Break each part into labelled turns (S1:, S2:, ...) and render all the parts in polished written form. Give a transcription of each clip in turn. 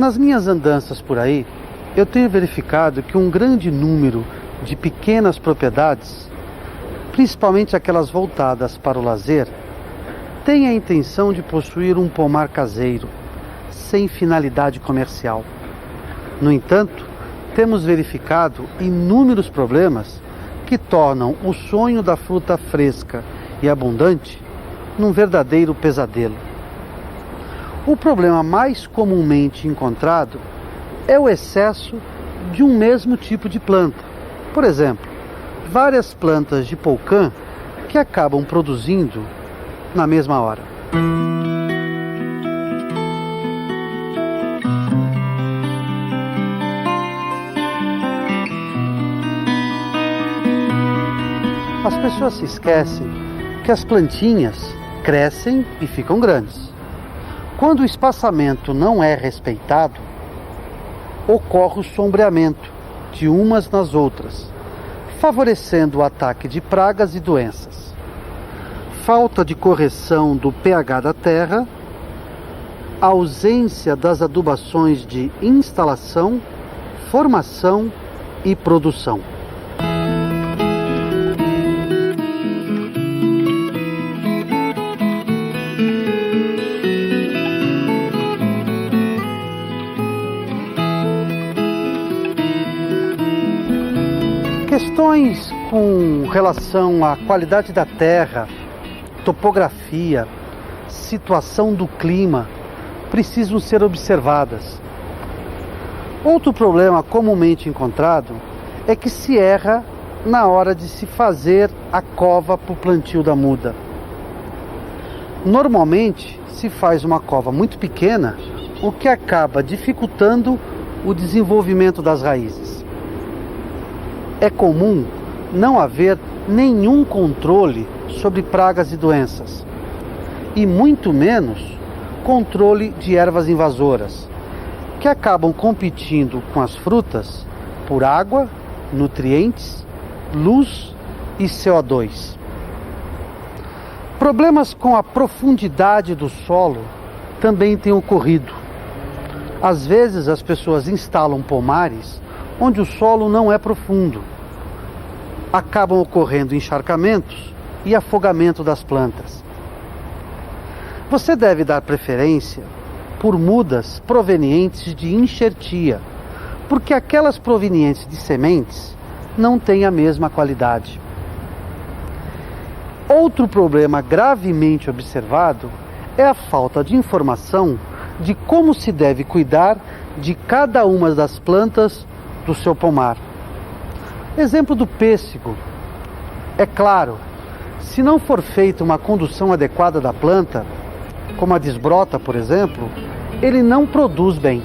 S1: Nas minhas andanças por aí, eu tenho verificado que um grande número de pequenas propriedades, principalmente aquelas voltadas para o lazer, têm a intenção de possuir um pomar caseiro, sem finalidade comercial. No entanto, temos verificado inúmeros problemas que tornam o sonho da fruta fresca e abundante num verdadeiro pesadelo. O problema mais comumente encontrado é o excesso de um mesmo tipo de planta. Por exemplo, várias plantas de poucã que acabam produzindo na mesma hora. As pessoas se esquecem que as plantinhas crescem e ficam grandes. Quando o espaçamento não é respeitado, ocorre o sombreamento de umas nas outras, favorecendo o ataque de pragas e doenças. Falta de correção do pH da terra, ausência das adubações de instalação, formação e produção. Questões com relação à qualidade da terra, topografia, situação do clima precisam ser observadas. Outro problema comumente encontrado é que se erra na hora de se fazer a cova para o plantio da muda. Normalmente se faz uma cova muito pequena, o que acaba dificultando o desenvolvimento das raízes. É comum não haver nenhum controle sobre pragas e doenças, e muito menos controle de ervas invasoras, que acabam competindo com as frutas por água, nutrientes, luz e CO2. Problemas com a profundidade do solo também têm ocorrido. Às vezes as pessoas instalam pomares onde o solo não é profundo. Acabam ocorrendo encharcamentos e afogamento das plantas. Você deve dar preferência por mudas provenientes de enxertia, porque aquelas provenientes de sementes não têm a mesma qualidade. Outro problema gravemente observado é a falta de informação de como se deve cuidar de cada uma das plantas do seu pomar. Exemplo do pêssego. É claro, se não for feita uma condução adequada da planta, como a desbrota, por exemplo, ele não produz bem.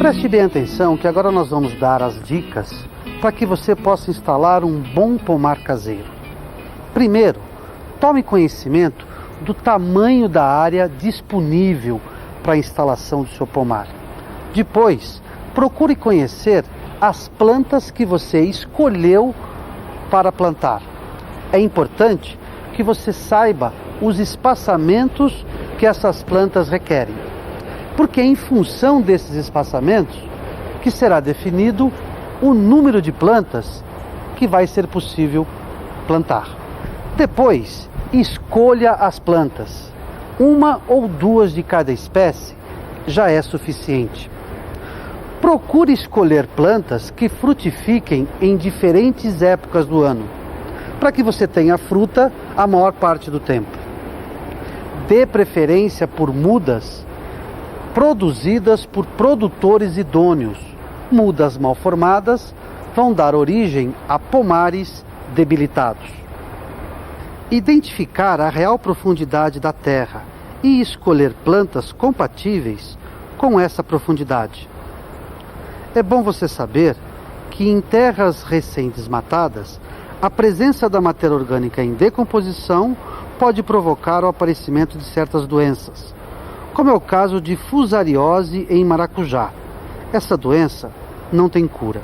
S1: Preste bem atenção que agora nós vamos dar as dicas para que você possa instalar um bom pomar caseiro. Primeiro, tome conhecimento do tamanho da área disponível para a instalação do seu pomar. Depois, procure conhecer as plantas que você escolheu para plantar. É importante que você saiba os espaçamentos que essas plantas requerem, porque é em função desses espaçamentos que será definido o número de plantas que vai ser possível plantar. Depois, escolha as plantas. Uma ou duas de cada espécie já é suficiente. Procure escolher plantas que frutifiquem em diferentes épocas do ano, para que você tenha fruta a maior parte do tempo. Dê preferência por mudas produzidas por produtores idôneos. Mudas mal formadas vão dar origem a pomares debilitados. Identificar a real profundidade da terra e escolher plantas compatíveis com essa profundidade. É bom você saber que em terras recém-desmatadas, a presença da matéria orgânica em decomposição pode provocar o aparecimento de certas doenças, como é o caso de fusariose em maracujá. Essa doença não tem cura.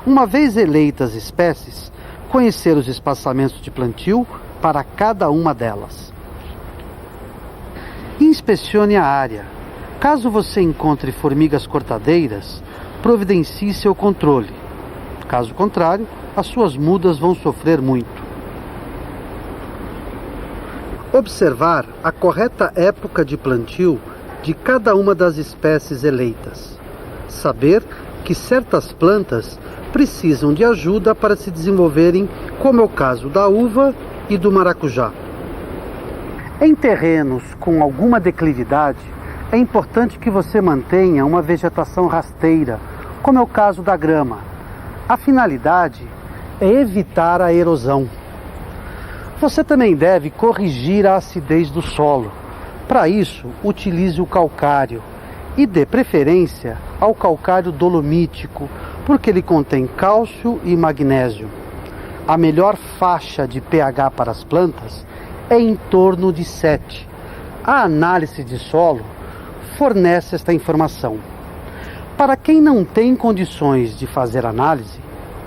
S1: Uma vez eleitas espécies, conhecer os espaçamentos de plantio para cada uma delas. Inspecione a área. Caso você encontre formigas cortadeiras, providencie seu controle. Caso contrário, as suas mudas vão sofrer muito. Observar a correta época de plantio de cada uma das espécies eleitas. Saber que certas plantas precisam de ajuda para se desenvolverem, como é o caso da uva e do maracujá. Em terrenos com alguma declividade, é importante que você mantenha uma vegetação rasteira, como é o caso da grama. A finalidade é evitar a erosão. Você também deve corrigir a acidez do solo. Para isso, utilize o calcário e dê preferência ao calcário dolomítico, porque ele contém cálcio e magnésio. A melhor faixa de pH para as plantas é em torno de 7. A análise de solo fornece esta informação. Para quem não tem condições de fazer análise,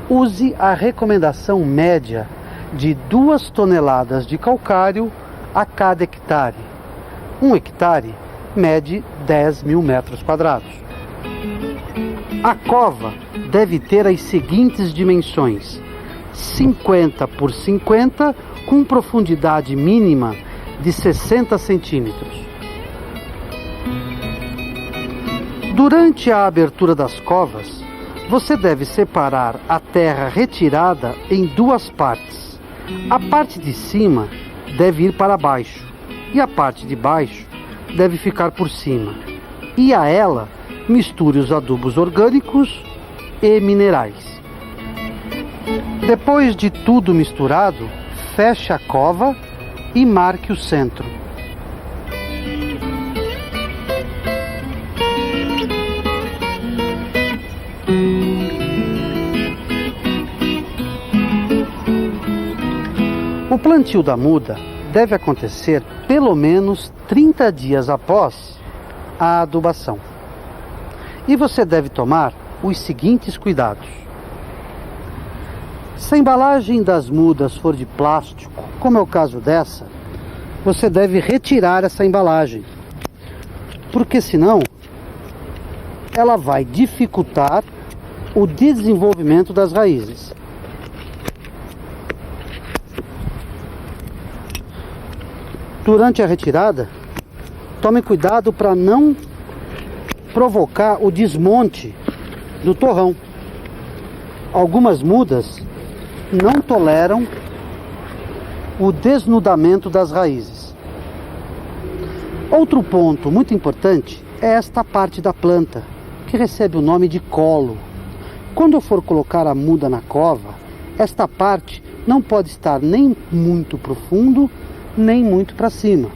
S1: use a recomendação média de 2 toneladas de calcário a cada hectare. 1 hectare mede 10.000 metros quadrados. A cova deve ter as seguintes dimensões: 50 por 50, com profundidade mínima de 60 centímetros. Durante a abertura das covas, você deve separar a terra retirada em 2 partes. A parte de cima deve ir para baixo e a parte de baixo deve ficar por cima. E a ela misture os adubos orgânicos e minerais. Depois de tudo misturado, feche a cova e marque o centro. O plantio da muda deve acontecer pelo menos 30 dias após a adubação. E você deve tomar os seguintes cuidados. Se a embalagem das mudas for de plástico, como é o caso dessa, você deve retirar essa embalagem, porque senão ela vai dificultar o desenvolvimento das raízes. Durante a retirada, tome cuidado para não provocar o desmonte do torrão. Algumas mudas não toleram o desnudamento das raízes. Outro ponto muito importante é esta parte da planta, que recebe o nome de colo. Quando eu for colocar a muda na cova, esta parte não pode estar nem muito profundo, nem muito para cima.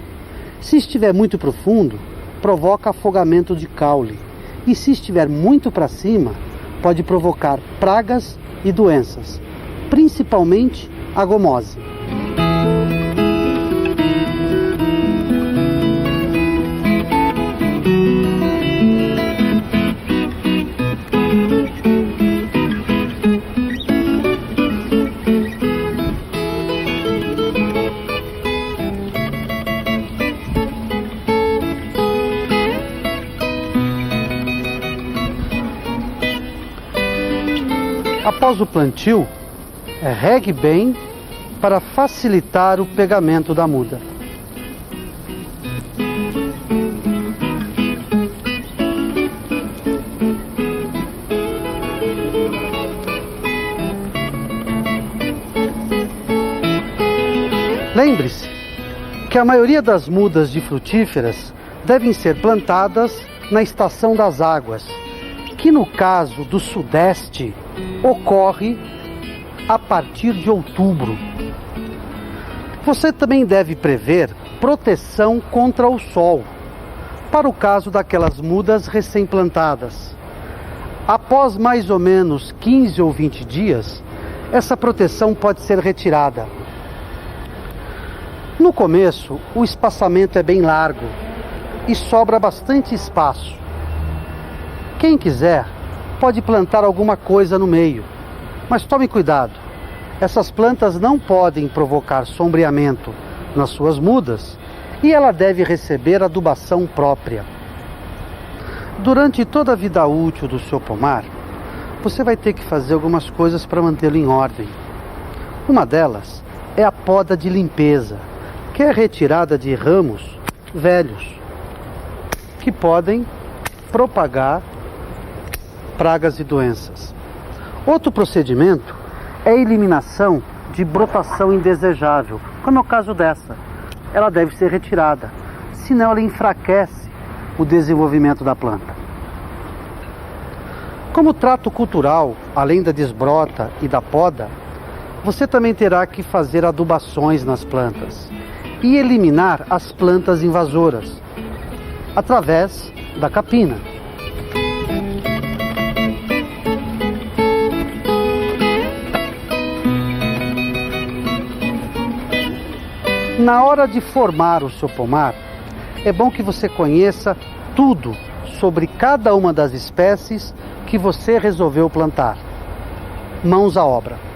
S1: Se estiver muito profundo, provoca afogamento de caule. E se estiver muito para cima, pode provocar pragas e doenças, principalmente a gomose. Após o plantio, regue bem para facilitar o pegamento da muda. Lembre-se que a maioria das mudas de frutíferas devem ser plantadas na estação das águas, que no caso do Sudeste ocorre a partir de outubro. Você também deve prever proteção contra o sol, para o caso daquelas mudas recém-plantadas. Após mais ou menos 15 ou 20 dias, essa proteção pode ser retirada. No começo, o espaçamento é bem largo, e sobra bastante espaço. Quem quiser pode plantar alguma coisa no meio, mas tome cuidado. Essas plantas não podem provocar sombreamento nas suas mudas e ela deve receber adubação própria. Durante toda a vida útil do seu pomar, você vai ter que fazer algumas coisas para mantê-lo em ordem. Uma delas é a poda de limpeza, que é a retirada de ramos velhos, que podem propagar pragas e doenças. Outro procedimento é a eliminação de brotação indesejável, como é o caso dessa. Ela deve ser retirada, senão ela enfraquece o desenvolvimento da planta. Como trato cultural, além da desbrota e da poda, você também terá que fazer adubações nas plantas e eliminar as plantas invasoras através da capina. Na hora de formar o seu pomar, é bom que você conheça tudo sobre cada uma das espécies que você resolveu plantar. Mãos à obra!